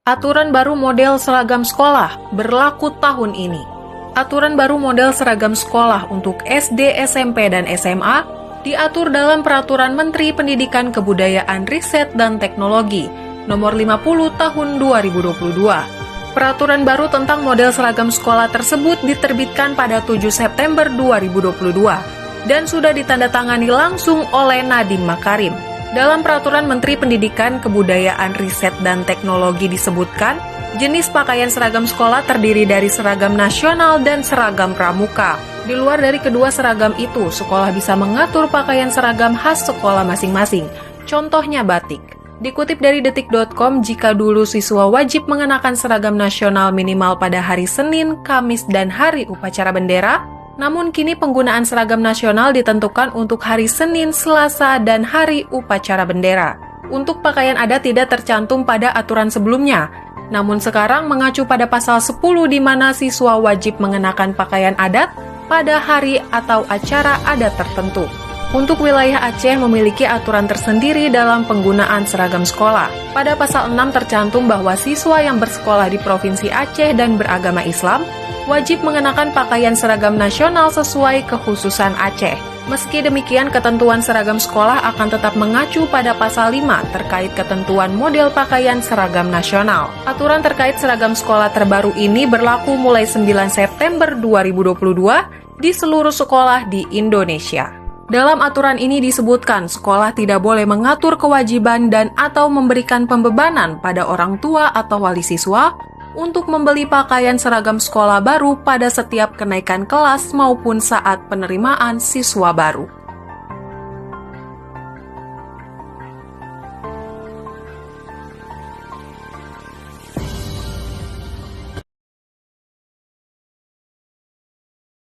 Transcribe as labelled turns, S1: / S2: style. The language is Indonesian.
S1: Aturan baru model seragam sekolah berlaku tahun ini. Aturan baru model seragam sekolah untuk SD, SMP, dan SMA diatur dalam Peraturan Menteri Pendidikan Kebudayaan Riset dan Teknologi Nomor 50 Tahun 2022. Peraturan baru tentang model seragam sekolah tersebut diterbitkan pada 7 September 2022 dan sudah ditandatangani langsung oleh Nadiem Makarim. Dalam Peraturan Menteri Pendidikan, Kebudayaan, Riset, dan Teknologi disebutkan, jenis pakaian seragam sekolah terdiri dari seragam nasional dan seragam pramuka. Di luar dari kedua seragam itu, sekolah bisa mengatur pakaian seragam khas sekolah masing-masing. Contohnya batik. Dikutip dari detik.com, jika dulu siswa wajib mengenakan seragam nasional minimal pada hari Senin, Kamis, dan hari upacara bendera, namun kini penggunaan seragam nasional ditentukan untuk hari Senin, Selasa, dan hari upacara bendera. Untuk pakaian adat tidak tercantum pada aturan sebelumnya, namun sekarang mengacu pada pasal 10 di mana siswa wajib mengenakan pakaian adat pada hari atau acara adat tertentu. Untuk wilayah Aceh memiliki aturan tersendiri dalam penggunaan seragam sekolah. Pada pasal 6 tercantum bahwa siswa yang bersekolah di Provinsi Aceh dan beragama Islam wajib mengenakan pakaian seragam nasional sesuai kekhususan Aceh. Meski demikian, ketentuan seragam sekolah akan tetap mengacu pada pasal 5 terkait ketentuan model pakaian seragam nasional. Aturan terkait seragam sekolah terbaru ini berlaku mulai 9 September 2022 di seluruh sekolah di Indonesia. Dalam aturan ini disebutkan, sekolah tidak boleh mengatur kewajiban dan atau memberikan pembebanan pada orang tua atau wali siswa untuk membeli pakaian seragam sekolah baru pada setiap kenaikan kelas maupun saat penerimaan siswa baru.